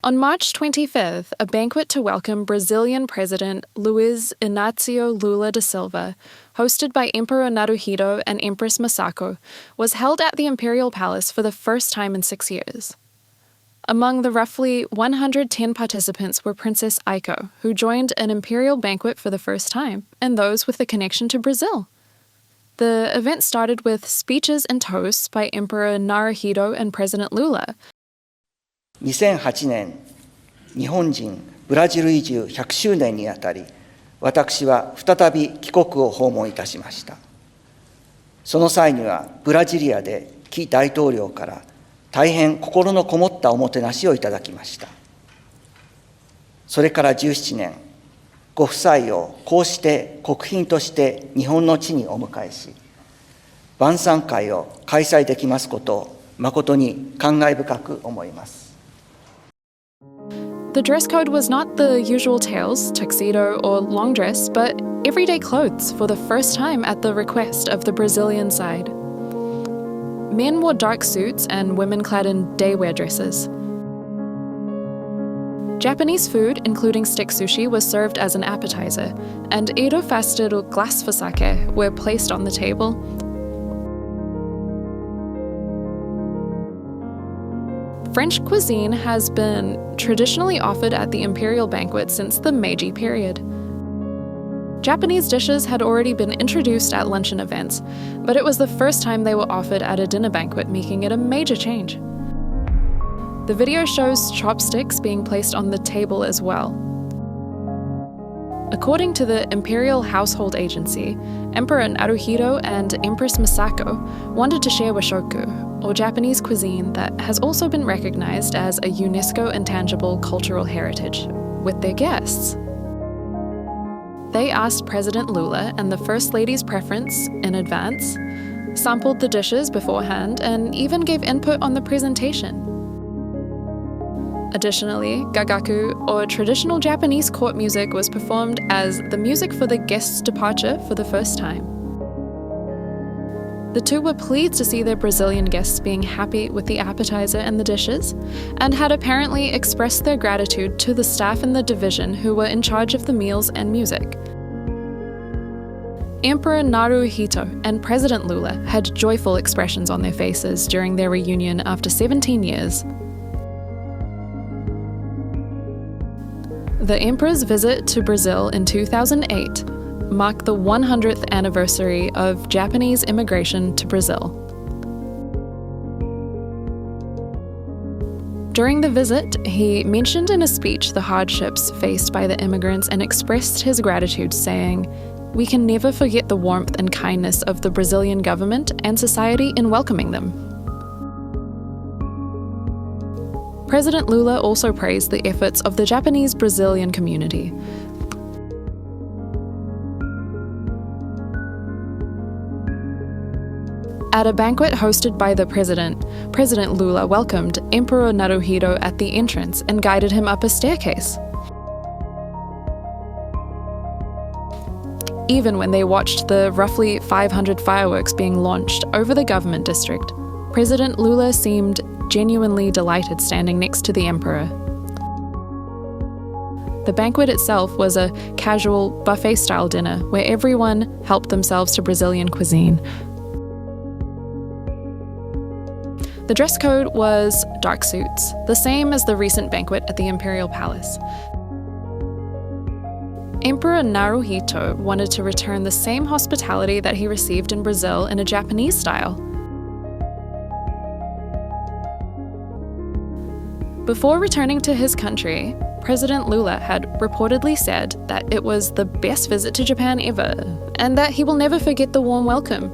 On March 25th, a banquet to welcome Brazilian President Luiz Inacio Lula da Silva, hosted by Emperor Naruhito and Empress Masako, was held at the Imperial Palace for the first time in 6 years. Among the roughly 110 participants were Princess Aiko, who joined an imperial banquet for the first time, and those with a connection to Brazil. The event started with speeches and toasts by Emperor Naruhito and President Lula. 2008年、日本人ブラジル移住100周年にあたり、私は再び帰国を訪問いたしました。その際には、ブラジリアで紀大統領から大変心のこもったおもてなしをいただきました。それから17年、ご夫妻をこうして国賓として日本の地にお迎えし、晩餐会を開催できますことを誠に感慨深く思います。The dress code was not the usual tails, tuxedo, or long dress, but everyday clothes for the first time at the request of the Brazilian side. Men wore dark suits and women clad in day-wear dresses. Japanese food, including stick sushi, was served as an appetizer, and Edo-faceted or glass for sake were placed on the table. French cuisine has been traditionally offered at the imperial banquet since the Meiji period. Japanese dishes had already been introduced at luncheon events, but it was the first time they were offered at a dinner banquet, making it a major change. The video shows chopsticks being placed on the table as well. According to the Imperial Household Agency, Emperor Naruhito and Empress Masako wanted to share washoku, or Japanese cuisine that has also been recognized as a UNESCO intangible cultural heritage, with their guests. They asked President Lula and the First Lady's preference in advance, sampled the dishes beforehand, and even gave input on the presentation. Additionally, gagaku, or traditional Japanese court music, was performed as the music for the guest's departure for the first time. The two were pleased to see their Brazilian guests being happy with the appetizer and the dishes, and had apparently expressed their gratitude to the staff in the division who were in charge of the meals and music. Emperor Naruhito and President Lula had joyful expressions on their faces during their reunion after 17 years. The Emperor's visit to Brazil in 2008 marked the 100th anniversary of Japanese immigration to Brazil. During the visit, he mentioned in a speech the hardships faced by the immigrants and expressed his gratitude, saying, "We can never forget the warmth and kindness of the Brazilian government and society in welcoming them." President Lula also praised the efforts of the Japanese Brazilian community. At a banquet hosted by the president, President Lula welcomed Emperor Naruhito at the entrance and guided him up a staircase. Even when they watched the roughly 500 fireworks being launched over the government district, President Lula seemed genuinely delighted standing next to the emperor. The banquet itself was a casual buffet-style dinner where everyone helped themselves to Brazilian cuisine. The dress code was dark suits, the same as the recent banquet at the Imperial Palace. Emperor Naruhito wanted to return the same hospitality that he received in Brazil in a Japanese style. Before returning to his country, President Lula had reportedly said that it was the best visit to Japan ever, and that he will never forget the warm welcome.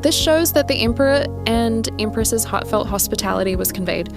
This shows that the Emperor and Empress's heartfelt hospitality was conveyed.